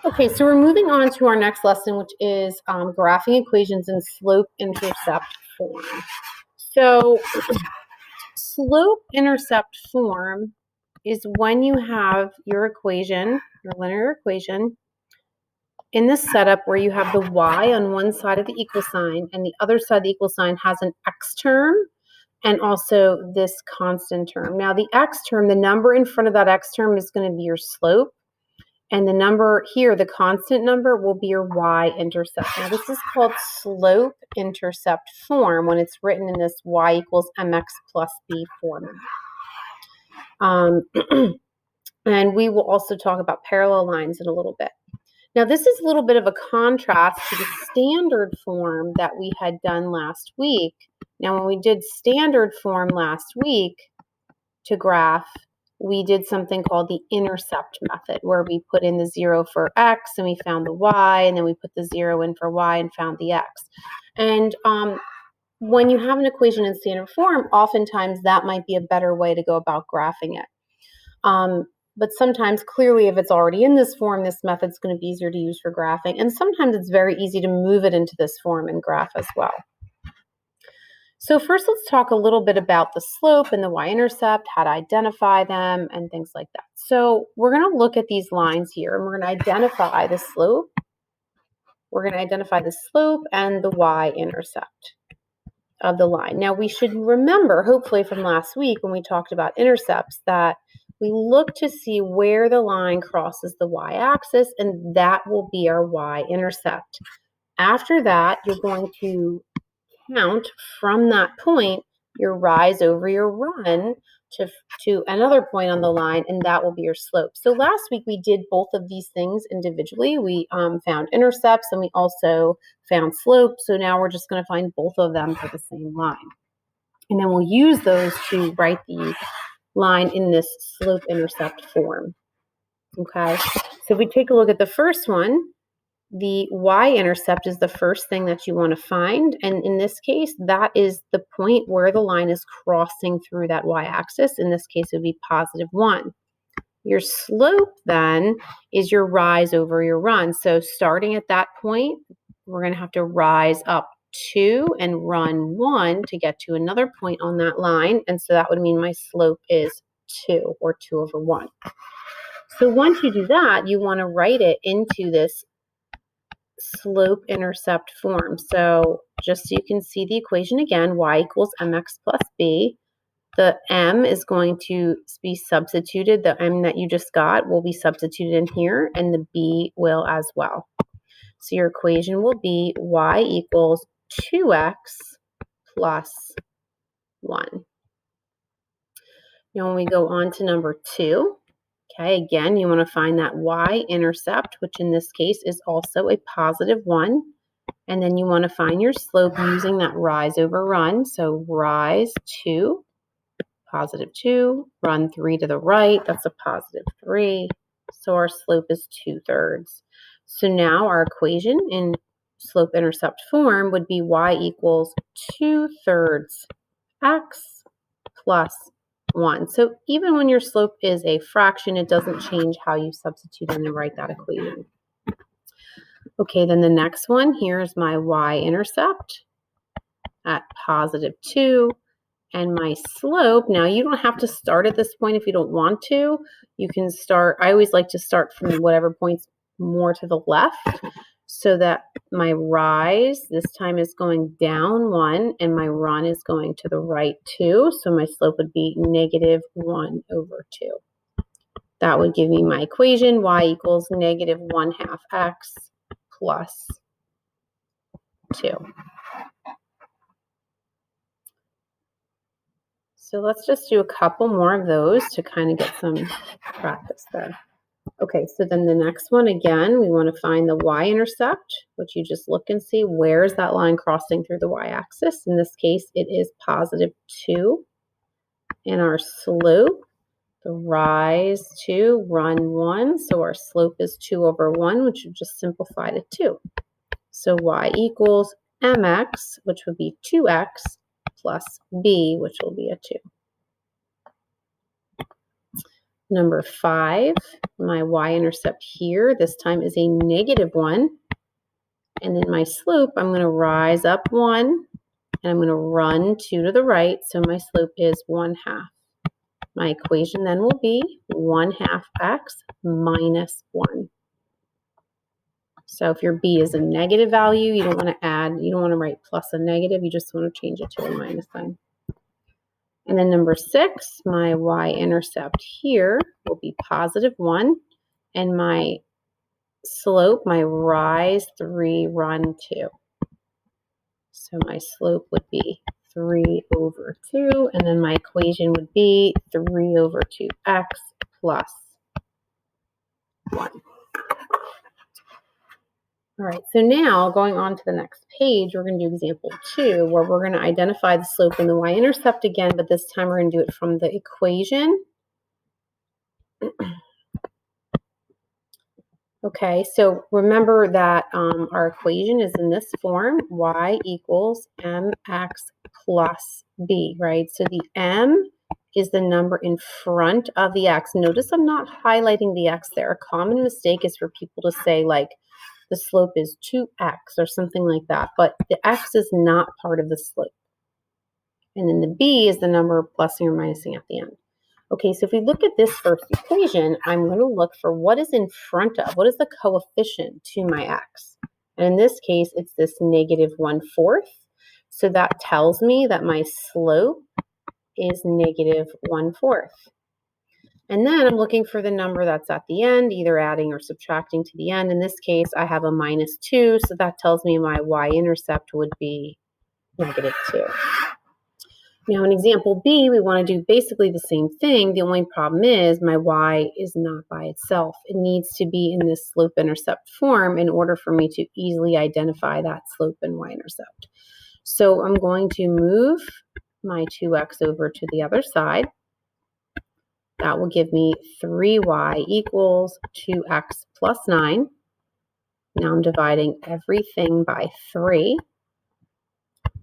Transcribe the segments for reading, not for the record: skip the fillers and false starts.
Okay, so we're moving on to our next lesson, which is graphing equations in slope-intercept form. So slope-intercept form is when you have your equation, your linear equation, in this setup where you have the y on one side of the equal sign and the other side of the equal sign has an x term and also this constant term. Now the x term, the number in front of that x term is going to be your slope. And the number here, the constant number, will be your y-intercept. Now, this is called slope-intercept form when it's written in this y equals mx plus b format. And we will also talk about parallel lines in a little bit. Now, this is a little bit of a contrast to the standard form that we had done last week. Now, when we did standard form last week to graph, we did something called the intercept method, where we put in the 0 for x and we found the y, and then we put the 0 in for y and found the x. And when you have an equation in standard form, oftentimes that might be a better way to go about graphing it. But sometimes, clearly, if it's already in this form, this method's going to be easier to use for graphing. And sometimes it's very easy to move it into this form and graph as well. So first, let's talk a little bit about the slope and the y-intercept, how to identify them, and things like that. So we're going to look at these lines here, and we're going to identify the slope. We're going to identify the slope and the y-intercept of the line. Now, we should remember, hopefully from last week when we talked about intercepts, that we look to see where the line crosses the y-axis, and that will be our y-intercept. After that, you're going to count from that point your rise over your run to another point on the line, and that will be your slope. So last week we did both of these things individually. We found intercepts and we also found slope. So now we're just going to find both of them for the same line. And then we'll use those to write the line in this slope-intercept form. Okay, so if we take a look at the first one, the y-intercept is the first thing that you want to find. And in this case, that is the point where the line is crossing through that y-axis. In this case, it would be +1. Your slope then is your rise over your run. So starting at that point, we're going to have to rise up 2 and run 1 to get to another point on that line. And so that would mean my slope is 2, or 2 over 1. So once you do that, you want to write it into this slope-intercept form. So just so you can see the equation again, y equals mx plus b. The m is going to be substituted. The m that you just got will be substituted in here, and the b will as well. So your equation will be y equals 2x plus 1. Now when we go on to number 2, okay, again, you want to find that y-intercept, which in this case is also a +1. And then you want to find your slope using that rise over run. So rise 2, +2, run 3 to the right, that's a +3. So our slope is 2/3. So now our equation in slope-intercept form would be y equals 2/3 x plus 1. So even when your slope is a fraction, it doesn't change how you substitute in and write that equation. Okay, then the next one, here's my y-intercept at +2, and my slope. Now, you don't have to start at this point if you don't want to. You can start, I always like to start from whatever point's more to the left, so that my rise this time is going down 1 and my run is going to the right 2. So my slope would be -1 over 2. That would give me my equation, y equals -1/2 x plus 2. So let's just do a couple more of those to kind of get some practice there. Okay, so then the next one, again, we want to find the y-intercept, which you just look and see where is that line crossing through the y-axis. In this case, it is +2. And our slope, the rise 2, run 1. So our slope is 2 over 1, which would just simplify to 2. So y equals mx, which would be 2x, plus b, which will be a 2. Number 5, my y-intercept here, this time is a -1. And then my slope, I'm going to rise up 1, and I'm going to run 2 to the right, so my slope is 1/2. My equation then will be 1/2 x minus 1. So if your b is a negative value, you don't want to add, you don't want to write plus a negative, you just want to change it to a minus sign. And then number 6, my y-intercept here will be +1, and my slope, my rise 3, run 2. So my slope would be 3/2, and then my equation would be 3/2x plus 1. All right, so now going on to the next page, we're going to do example 2, where we're going to identify the slope and the y-intercept again, but this time we're going to do it from the equation. Okay, so remember that our equation is in this form, y equals mx plus b, right? So the m is the number in front of the x. Notice I'm not highlighting the x there. A common mistake is for people to say, like, the slope is 2x or something like that, but the x is not part of the slope. And then the b is the number plusing or minusing at the end. Okay, so if we look at this first equation, I'm going to look for what is in front of, what is the coefficient to my x? And in this case, it's this -1/4. So that tells me that my slope is -1/4. And then I'm looking for the number that's at the end, either adding or subtracting to the end. In this case, I have a -2, so that tells me my y-intercept would be -2. Now in example B, we want to do basically the same thing. The only problem is my y is not by itself. It needs to be in this slope-intercept form in order for me to easily identify that slope and y-intercept. So I'm going to move my 2x over to the other side. That will give me 3y equals 2x plus 9. Now I'm dividing everything by 3.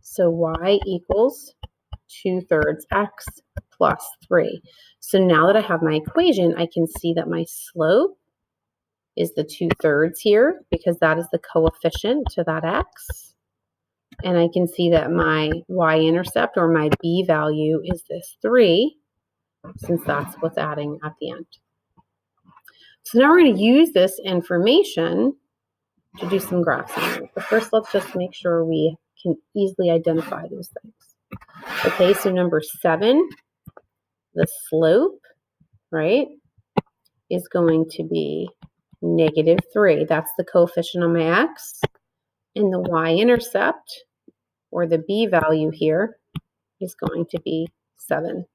So y equals 2/3 x plus 3. So now that I have my equation, I can see that my slope is the 2/3 here because that is the coefficient to that x. And I can see that my y-intercept or my b value is this 3, since that's what's adding at the end. So now we're going to use this information to do some graphs. But first, let's just make sure we can easily identify those things. Okay, so number 7, the slope, right, is going to be -3. That's the coefficient on my x. And the y-intercept, or the b value here, is going to be 7.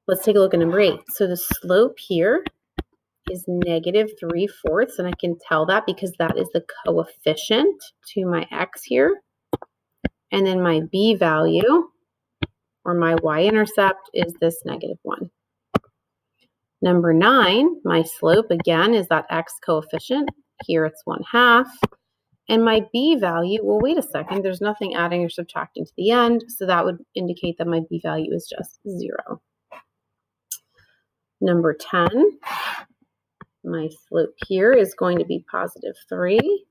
Let's take a look at number 8. So the slope here is -3/4, and I can tell that because that is the coefficient to my x here. And then my b value, or my y-intercept, is this -1. Number 9, my slope, again, is that x coefficient. Here it's 1/2. And my b value, well, wait a second, there's nothing adding or subtracting to the end, so that would indicate that my b value is just 0. Number 10, my slope here is going to be +3,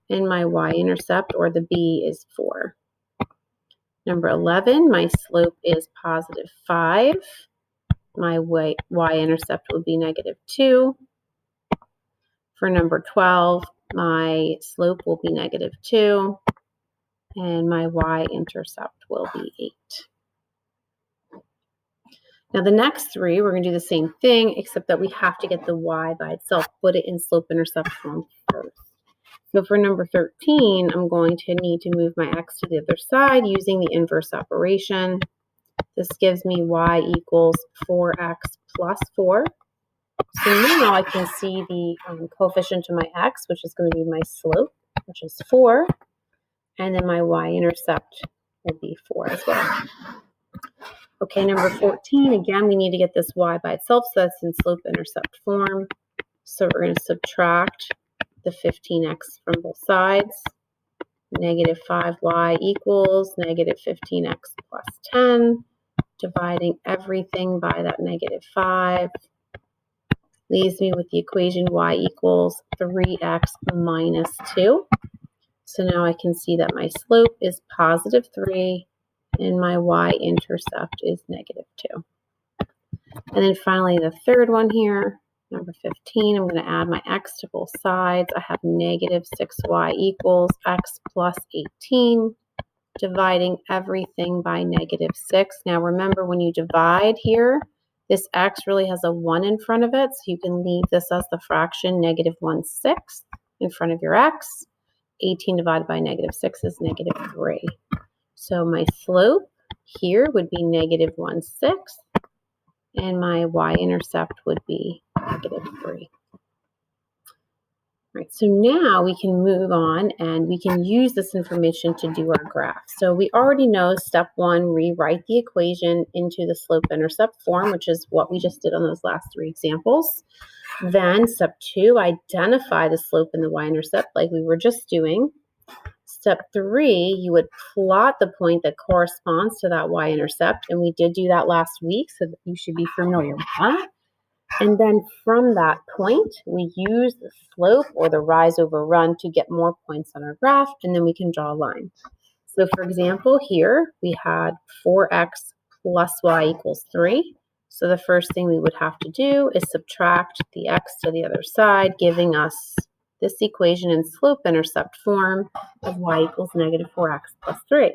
and my y-intercept, or the b, is 4. Number 11, my slope is +5. My y-intercept would be -2. For number 12, my slope will be -2, and my y-intercept will be 8. Now the next 3, we're going to do the same thing, except that we have to get the y by itself, put it in slope-intercept form first. So for number 13, I'm going to need to move my x to the other side using the inverse operation. This gives me y equals 4x plus 4. So now I can see the coefficient to my x, which is going to be my slope, which is 4. And then my y-intercept will be 4 as well. Okay, number 14, again, we need to get this y by itself, so that's in slope-intercept form. So we're going to subtract the 15x from both sides. -5y equals -15x plus 10. dividing everything by that -5, leaves me with the equation y equals 3x minus 2. So now I can see that my slope is positive 3 and my y-intercept is negative 2. And then finally the third one here, number 15, I'm going to add my x to both sides. I have negative 6y equals x plus 18, dividing everything by negative 6. Now remember, when you divide here, this x really has a 1 in front of it, so you can leave this as the fraction negative 1/6 in front of your x. 18 divided by negative 6 is negative 3. So my slope here would be negative 1/6, and my y-intercept would be negative 3. Right, so now we can move on and we can use this information to do our graph. So we already know step 1, rewrite the equation into the slope-intercept form, which is what we just did on those last 3 examples. Then step 2, identify the slope and the y-intercept like we were just doing. Step 3, you would plot the point that corresponds to that y-intercept, and we did do that last week, so you should be familiar with that. And then from that point, we use the slope or the rise over run to get more points on our graph, and then we can draw a line. So for example, here we had 4x plus y equals 3. So the first thing we would have to do is subtract the x to the other side, giving us this equation in slope-intercept form of y equals negative 4x plus 3.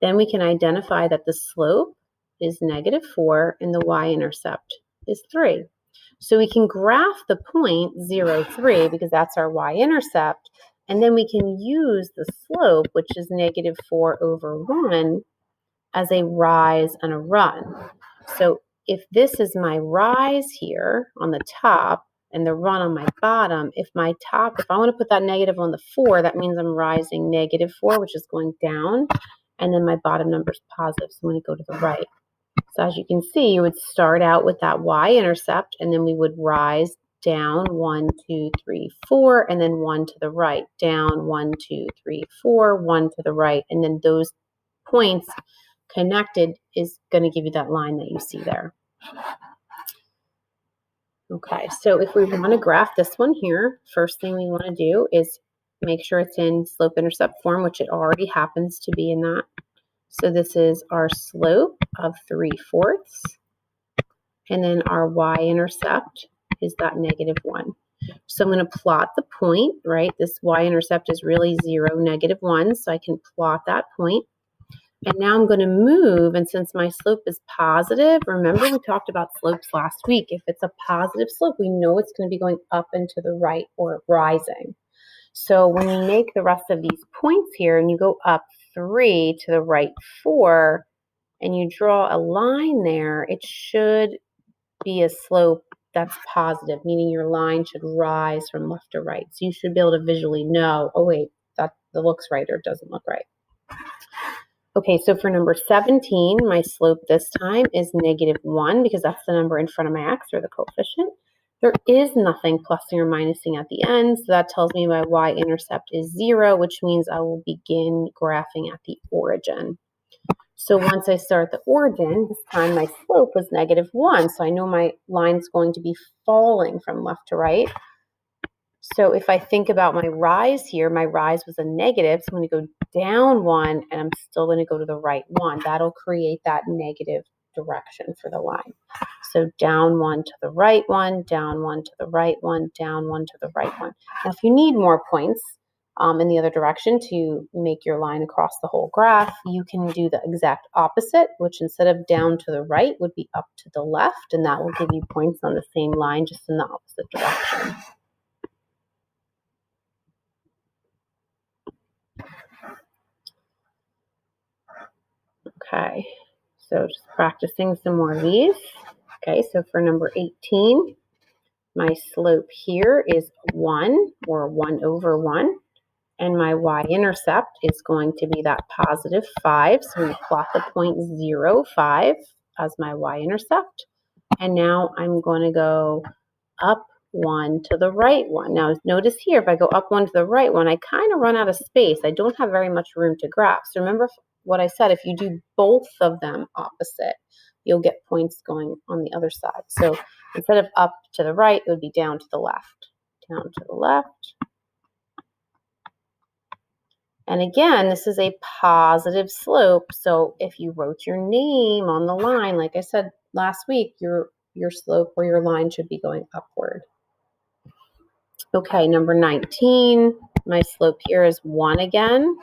Then we can identify that the slope is negative 4 and the y-intercept is 3. So we can graph the point 0, 3 because that's our y-intercept, and then we can use the slope, which is negative 4 over 1, as a rise and a run. So if this is my rise here on the top and the run on my bottom, if I want to put that negative on the 4, that means I'm rising negative 4, which is going down, and then my bottom number is positive, so I'm going to go to the right. So as you can see, you would start out with that y-intercept, and then we would rise down 1, 2, 3, 4, and then 1 to the right, down 1, 2, 3, 4, 1 to the right, and then those points connected is going to give you that line that you see there. Okay, so if we want to graph this one here, first thing we want to do is make sure it's in slope-intercept form, which it already happens to be in that. So this is our slope of 3/4, and then our y-intercept is that negative 1. So I'm going to plot the point, right? This y-intercept is really 0, negative 1, so I can plot that point. And now I'm going to move, and since my slope is positive, remember we talked about slopes last week. If it's a positive slope, we know it's going to be going up and to the right or rising. So when you make the rest of these points here and you go up 3 to the right 4 and you draw a line there, it should be a slope that's positive, meaning your line should rise from left to right. So you should be able to visually know, oh wait, that looks right or it doesn't look right. Okay, so for number 17, my slope this time is negative 1 because that's the number in front of my x, or the coefficient. There is nothing plusing or minusing at the end, so that tells me my y-intercept is 0, which means I will begin graphing at the origin. So once I start the origin, this time my slope was negative 1, so I know my line's going to be falling from left to right. So if I think about my rise here, my rise was a negative, so I'm going to go down 1, and I'm still going to go to the right 1. That'll create that negative direction for the line. So down 1 to the right 1, down 1 to the right 1, down 1 to the right 1. Now if you need more points in the other direction to make your line across the whole graph, you can do the exact opposite, which instead of down to the right would be up to the left, and that will give you points on the same line, just in the opposite direction. Okay, so just practicing some more of these. Okay, so for number 18, my slope here is 1, or 1 over 1, and my y-intercept is going to be that positive 5. So I'm going to plot the point 0, 5 as my y-intercept, and now I'm going to go up 1 to the right 1. Now notice here, if I go up 1 to the right 1, I kind of run out of space. I don't have very much room to graph. So remember, what I said, if you do both of them opposite, you'll get points going on the other side. So instead of up to the right, it would be down to the left. Down to the left. And again, this is a positive slope. So if you wrote your name on the line, like I said last week, your slope or your line should be going upward. Okay, number 19, my slope here is 1 again.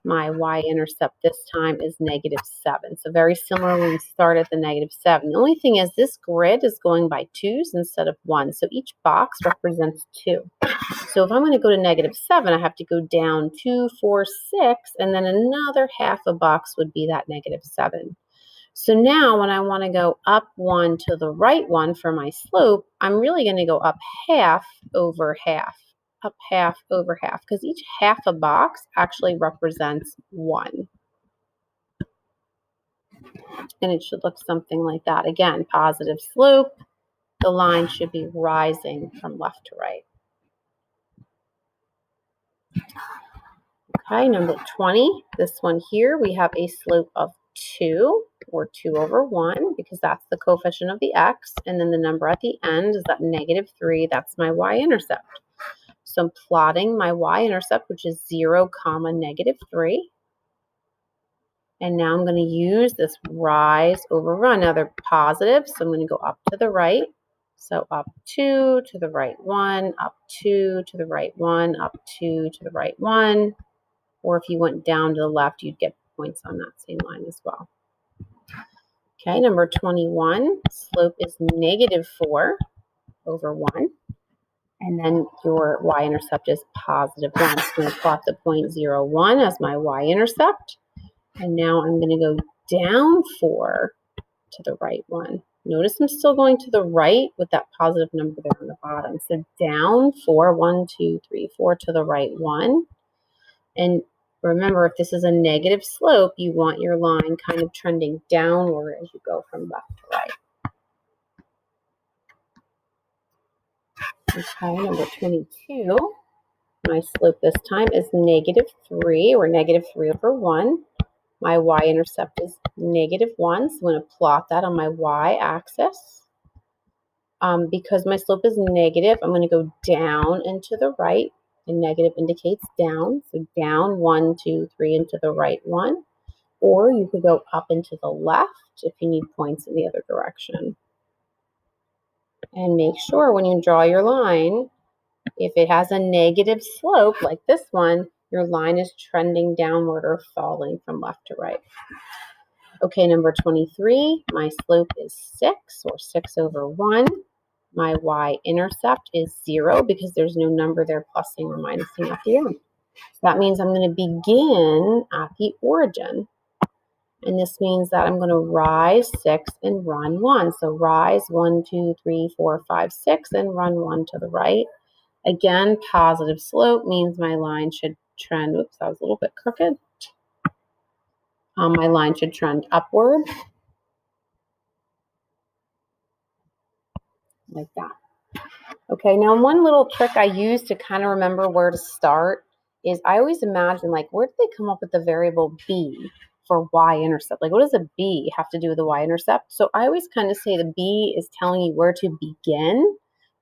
My y-intercept this time is -7. So very similar when we start at the -7. The only thing is this grid is going by 2s instead of 1. So each box represents 2. So if I'm going to go to -7, I have to go down 2, 4, 6, and then another half a box would be that -7. So now when I want to go up 1 to the right 1 for my slope, I'm really going to go up half over half. Up half over half, because each half a box actually represents 1. And it should look something like that. Again, positive slope. The line should be rising from left to right. Okay, number 20. This one here, we have a slope of 2, or 2 over 1, because that's the coefficient of the x. And then the number at the end is that -3. That's my y-intercept. So I'm plotting my y-intercept, which is 0, -3. And now I'm going to use this rise over run. Now they're positive, so I'm going to go up to the right. So up 2 to the right 1, up 2 to the right 1, up 2 to the right 1. Or if you went down to the left, you'd get points on that same line as well. Okay, number 21, slope is -4 over 1. And then your y-intercept is +1. So I'm going to plot the point 0, 1 as my y-intercept. And now I'm going to go down 4 to the right 1. Notice I'm still going to the right with that positive number there on the bottom. So down 4, 1, 2, 3, 4 to the right 1. And remember, if this is a negative slope, you want your line kind of trending downward as you go from left to right. Okay, number 22. My slope this time is -3, or -3 over 1. My y-intercept is -1, so I'm going to plot that on my y-axis. Because my slope is negative, I'm going to go down and to the right. And negative indicates down, so down 1, 2, 3 into the right 1. Or you could go up and to the left if you need points in the other direction. And make sure when you draw your line, if it has a negative slope like this one, your line is trending downward or falling from left to right. Okay, number 23, my slope is 6, or 6 over 1. My y-intercept is 0 because there's no number there plusing or minusing at the end. So that means I'm going to begin at the origin. And this means that I'm going to rise 6 and run 1. So rise 1, 2, 3, 4, 5, 6, and run 1 to the right. Again, positive slope means my line should trend, oops, that was a little bit crooked. My line should trend upward, like that. Okay, now one little trick I use to kind of remember where to start is I always imagine, like, where did they come up with the variable b for y-intercept? Like, what does a b have to do with the y-intercept? So I always kind of say the b is telling you where to begin,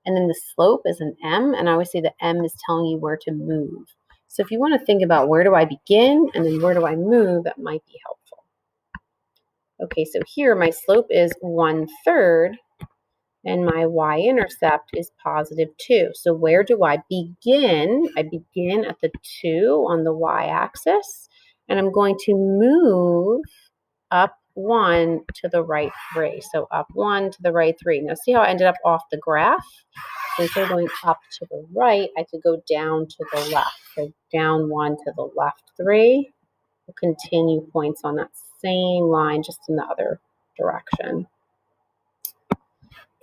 and then the slope is an m, and I always say the m is telling you where to move. So if you want to think about where do I begin and then where do I move, that might be helpful. Okay, so here my slope is 1/3. And my y-intercept is +2. So where do I begin? I begin at the 2 on the y-axis, and I'm going to move up 1 to the right 3. So up 1 to the right 3. Now see how I ended up off the graph? So instead of going up to the right, I could go down to the left. So down 1 to the left 3. We'll continue points on that same line, just in the other direction.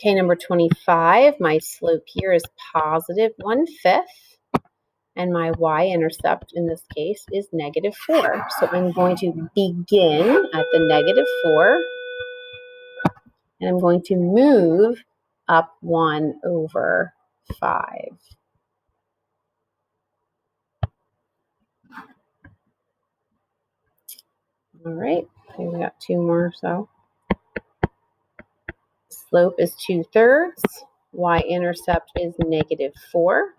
Okay, number 25, my slope here is +1/5, and my y-intercept in this case is -4. So I'm going to begin at the -4, and I'm going to move up 1/5. All right, here we got 2 more. So slope is 2/3. Y-intercept is -4.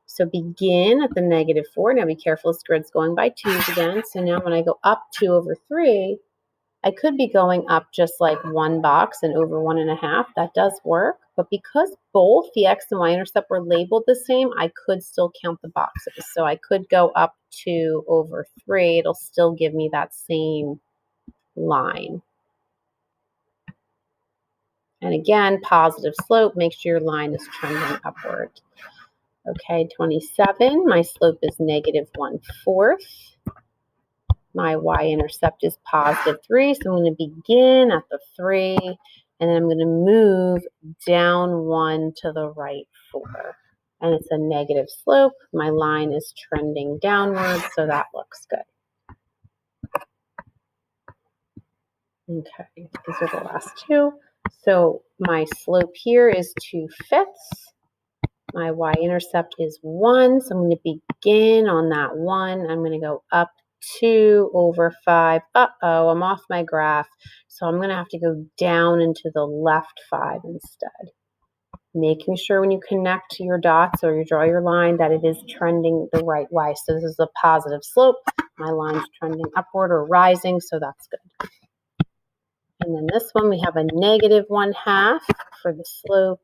So begin at the -4. Now be careful, this grid's going by 2's again. So now when I go up 2/3, I could be going up just like 1 box and over 1.5. That does work. But because both the x and y-intercept were labeled the same, I could still count the boxes. So I could go up 2/3. It'll still give me that same line. And again, positive slope, make sure your line is trending upward. Okay, 27, my slope is -1/4. My y-intercept is +3, so I'm going to begin at the 3, and then I'm going to move down 1 to the right 4. And it's a negative slope. My line is trending downward, so that looks good. Okay, these are the last 2. So my slope here is 2/5. My y-intercept is 1, so I'm going to begin on that 1. I'm going to go up 2/5. Uh-oh, I'm off my graph. So I'm going to have to go down into the left 5 instead. Making sure when you connect your dots or you draw your line that it is trending the right way. So this is a positive slope. My line's trending upward or rising, so that's good. And then this one, we have a -1/2 for the slope.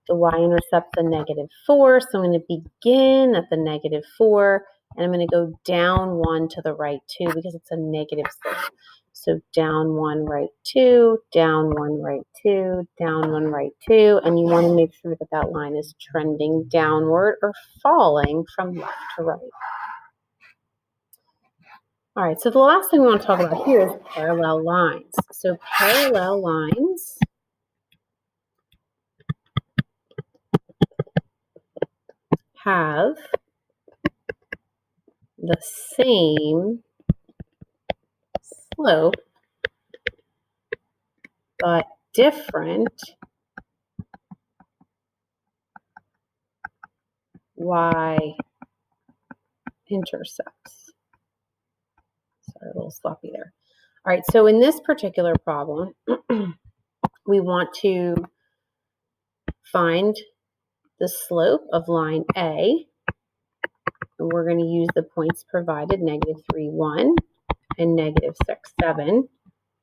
The y-intercept's a -4, so I'm going to begin at the -4, and I'm going to go down 1 to the right 2 because it's a negative slope. So down 1, right 2, down 1, right 2, down 1, right 2, and you want to make sure that that line is trending downward or falling from left to right. All right, so the last thing we want to talk about here is parallel lines. So parallel lines have the same slope but different y-intercepts. Sorry, a little sloppy there. All right, so in this particular problem, we want to find the slope of line A, and we're going to use the points provided, -3, 1, and -6, 7.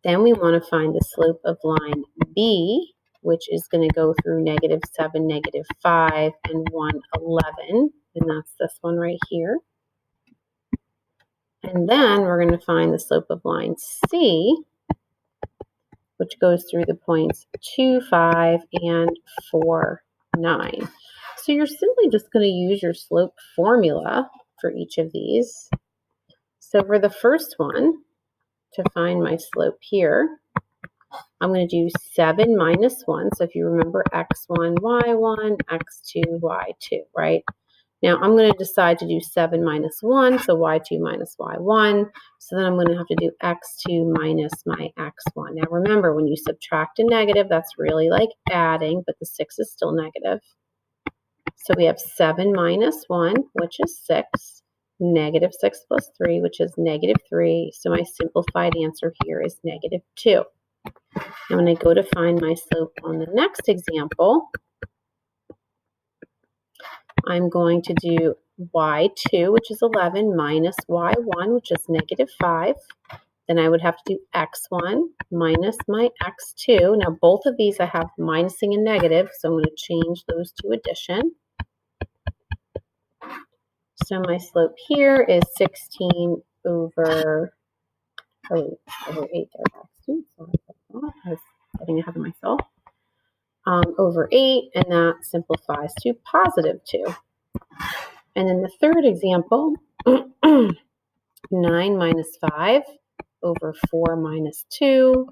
Then we want to find the slope of line B, which is going to go through -7, -5, and 1, 11, and that's this one right here. And then we're going to find the slope of line C, which goes through the points 2, 5, and 4, 9. So you're simply just going to use your slope formula for each of these. So for the first one, to find my slope here, I'm going to do 7 minus 1. So if you remember x1, y1, x2, y2, right? Now I'm going to decide to do 7 minus 1, so y2 minus y1. So then I'm going to have to do x2 minus my x1. Now remember, when you subtract a negative, that's really like adding, but the 6 is still negative. So we have 7 minus 1, which is 6, -6 plus 3, which is -3. So my simplified answer here is -2. And when I go to find my slope on the next example, I'm going to do y2, which is 11, minus y1, which is -5. Then I would have to do x1 minus my x2. Now both of these I have minusing and negative, so I'm going to change those to addition. So my slope here is 16 over 8 there. I was getting ahead of myself. Over 8, and that simplifies to +2. And then the third example, 9 minus 5 over 4 minus 2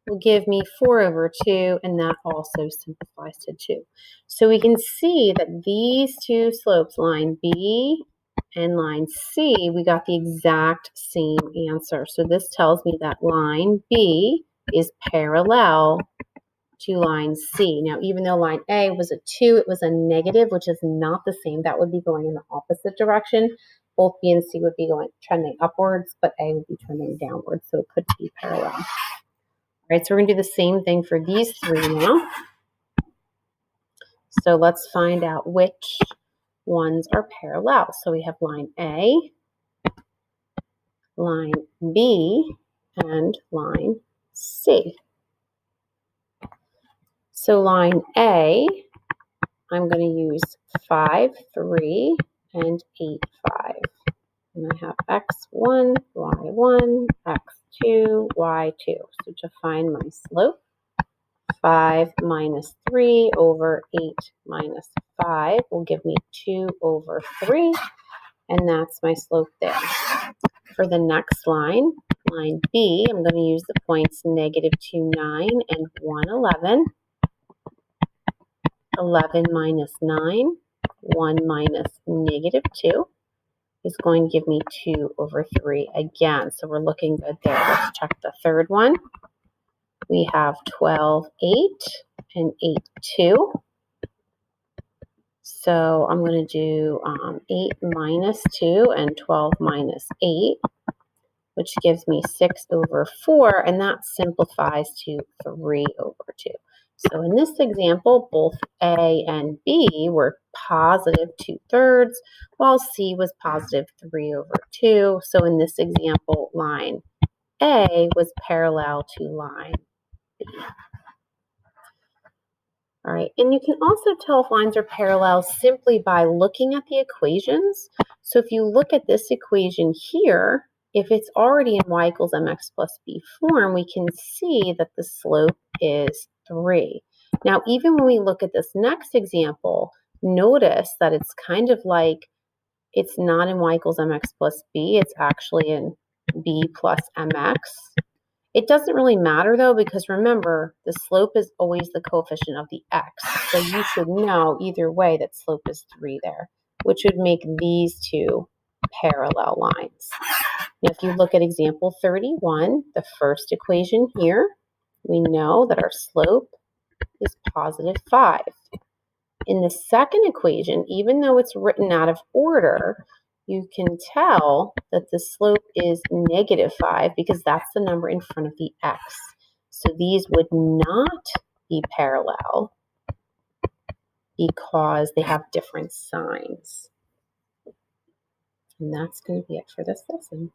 will give me 4 over 2, and that also simplifies to 2. So we can see that these two slopes, line B and line C, we got the exact same answer. So this tells me that line B is parallel to line C. Now, even though line A was a 2, it was a negative, which is not the same. That would be going in the opposite direction. both B and C would be trending upwards, but A would be trending downwards, so it could be parallel. All right, so we're going to do the same thing for these three now. So let's find out which ones are parallel. So we have line A, line B, and line C. So line A, I'm going to use 5, 3, and 8, 5. And I have x1, y1, x2, y2. So to find my slope, 5 minus 3 over 8 minus 5 will give me 2 over 3. And that's my slope there. For the next line, line B, I'm going to use the points negative 2, 9, and 1, 11. 11 minus 9, 1 minus negative 2 is going to give me 2 over 3 again. So we're looking good there. Let's check the third one. We have 12, 8, and 8, 2. So I'm going to do 8 minus 2 and 12 minus 8, which gives me 6 over 4, and that simplifies to 3 over 2. So in this example, both A and B were positive 2/3, while C was positive 3 over 2. So in this example, line A was parallel to line B. All right, and you can also tell if lines are parallel simply by looking at the equations. So if you look at this equation here, if it's already in y equals mx plus b form, we can see that the slope is 3. Now, even when we look at this next example, notice that it's kind of like it's not in y equals mx plus b, it's actually in b plus mx. It doesn't really matter though, because remember, the slope is always the coefficient of the x. So you should know either way that slope is 3 there, which would make these two parallel lines. Now, if you look at example 31, the first equation here, we know that our slope is positive 5. In the second equation, even though it's written out of order, you can tell that the slope is negative 5 because that's the number in front of the x. So these would not be parallel because they have different signs. And that's going to be it for this lesson.